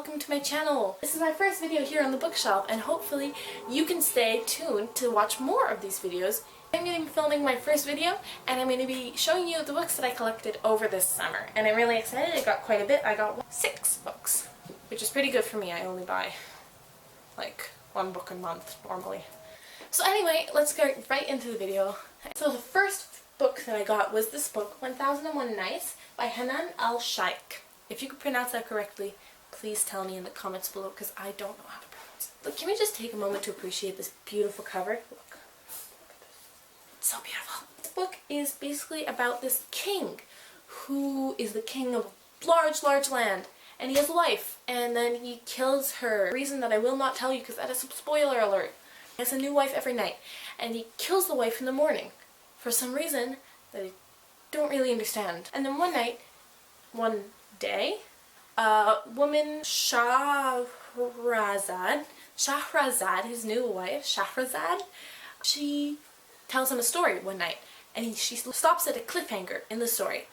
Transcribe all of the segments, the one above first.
welcome to my channel. This is my first video here on the bookshelf and hopefully you can stay tuned to watch more of these videos. I'm going to be filming my first video and I'm going to be showing you the books that I collected over this summer. And I'm really excited. I got quite a bit. I got 6 books, which is pretty good for me. I only buy like 1 book a month normally. So anyway, let's get right into the video. So the first book that I got was this book, 1001 Nights by Hanan Al-Shaikh. If you could pronounce that correctly, please tell me in the comments below because I don't know how to pronounce it. But can we just take a moment to appreciate this beautiful cover? Look at this. It's so beautiful. This book is basically about this king who is the king of a large land. And he has a wife, and then he kills her. A reason that I will not tell you because that is a spoiler alert. He has a new wife every night, and he kills the wife in the morning for some reason that I don't really understand. And then one day, woman Shahrazad, his new wife, Shahrazad, she tells him a story one night, and she stops at a cliffhanger in the story.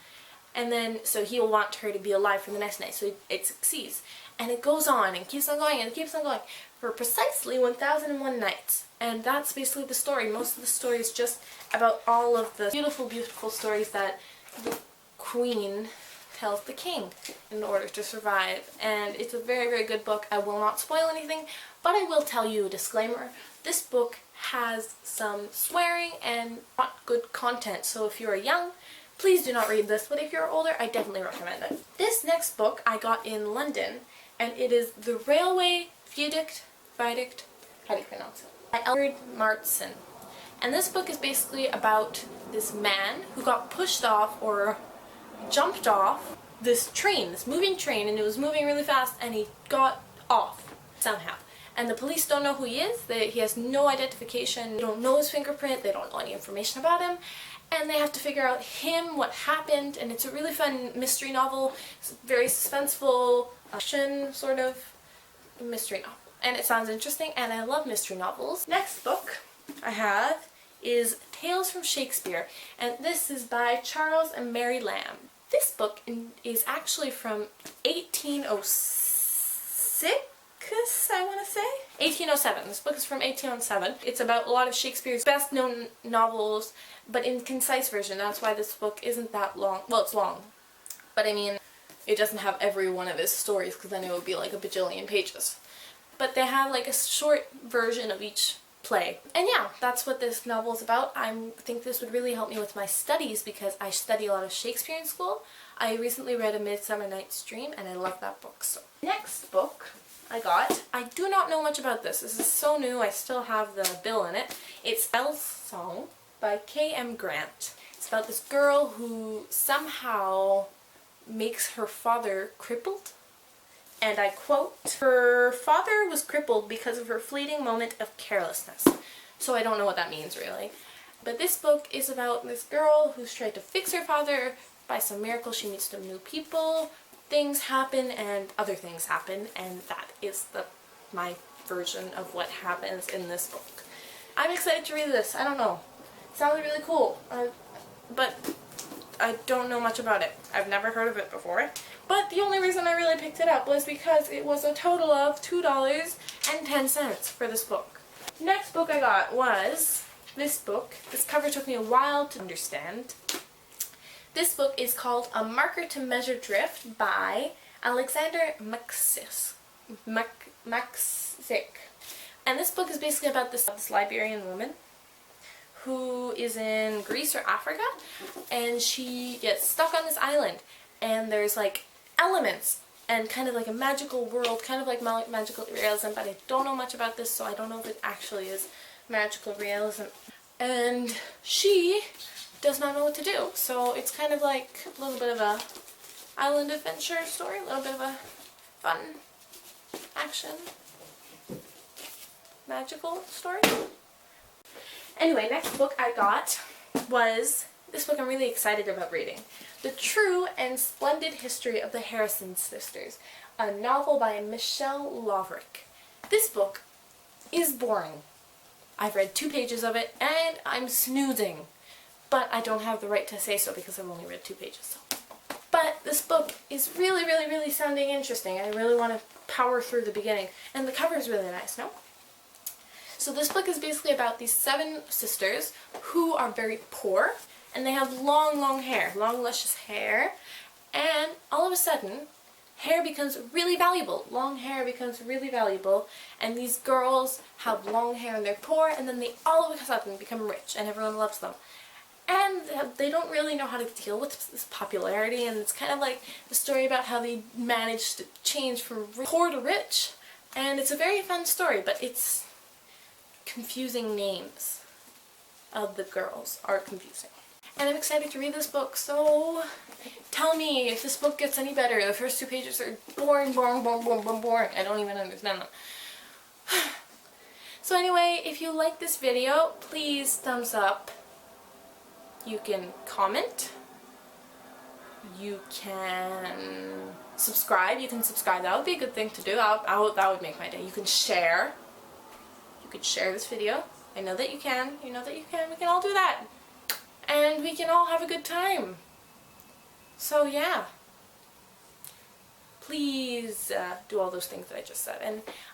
And then, so he'll want her to be alive for the next night, so it succeeds. And it goes on, and keeps on going, and it keeps on going, for precisely 1001 nights. And that's basically the story. Most of the story is just about all of the beautiful, beautiful stories that the queen tells the king in order to survive. And it's a very, very good book. I will not spoil anything, but I will tell you a disclaimer. This book has some swearing and not good content, so if you're young, please do not read this, but if you're older, I definitely recommend it. This next book I got in London, and it is The Railway Viaduct, how do you pronounce it? By Edward Martson. And this book is basically about this man who got pushed off or jumped off this train, this moving train, and it was moving really fast, and he got off somehow. And the police don't know who he is. He has no identification. They don't know his fingerprint. They don't know any information about him. And they have to figure out what happened, and it's a really fun mystery novel. It's very suspenseful, action sort of mystery novel. And it sounds interesting, and I love mystery novels. Next book I have is Tales from Shakespeare, and this is by Charles and Mary Lamb. This book is actually from 1806, I want to say? 1807. This book is from 1807. It's about a lot of Shakespeare's best known novels, but in concise version. That's why this book isn't that long. Well, it's long, but I mean, it doesn't have every one of his stories because then it would be like a bajillion pages. But they have like a short version of each play. And yeah, that's what this novel is about. I think this would really help me with my studies because I study a lot of Shakespeare in school. I recently read A Midsummer Night's Dream and I love that book. So next book I do not know much about this. This is so new, I still have the bill in it. It's Belle's Song by K.M. Grant. It's about this girl who somehow makes her father crippled. And I quote, "Her father was crippled because of her fleeting moment of carelessness." So I don't know what that means really. But this book is about this girl who's tried to fix her father. By some miracle she meets some new people. Things happen and other things happen, and that is my version of what happens in this book. I'm excited to read this. I don't know. It sounds really cool, but I don't know much about it. I've never heard of it before. But the only reason I really picked it up was because it was a total of $2.10 for this book. Next book I got was this book. This cover took me a while to understand. This book is called A Marker to Measure Drift by Alexander Maksik. And this book is basically about this Liberian woman who is in Greece or Africa, and she gets stuck on this island, and there's like elements and kind of like a magical world, kind of like magical realism, but I don't know much about this, so I don't know if it actually is magical realism. And she does not know what to do, so it's kind of like a little bit of a island adventure story, a little bit of a fun action magical story. Anyway, next book I got was this book I'm really excited about reading. The True and Splendid History of the Harrison Sisters, a novel by Michelle Lovrick. This book is boring. I've read 2 pages of it and I'm snoozing. But I don't have the right to say so because I've only read 2 pages. So But this book is really, really, really sounding interesting. I really want to power through the beginning. And the cover is really nice, no? So this book is basically about these 7 sisters who are very poor, and they have long, long hair, long, luscious hair, and all of a sudden, hair becomes really valuable. Long hair becomes really valuable, and these girls have long hair and they're poor, and then they all of a sudden become rich, and everyone loves them. And they don't really know how to deal with this popularity, and it's kind of like the story about how they managed to change from poor to rich. And it's a very fun story, but it's confusing. Names of the girls are confusing. And I'm excited to read this book, so tell me if this book gets any better. The first 2 pages are boring, boring, boring, boring, boring, boring. I don't even understand them. So anyway, if you like this video, please thumbs up. You can comment. You can subscribe. That would be a good thing to do. That would make my day. You can share. You could share this video. I know that you can. You know that you can. We can all do that. And we can all have a good time. So yeah. Please do all those things that I just said. And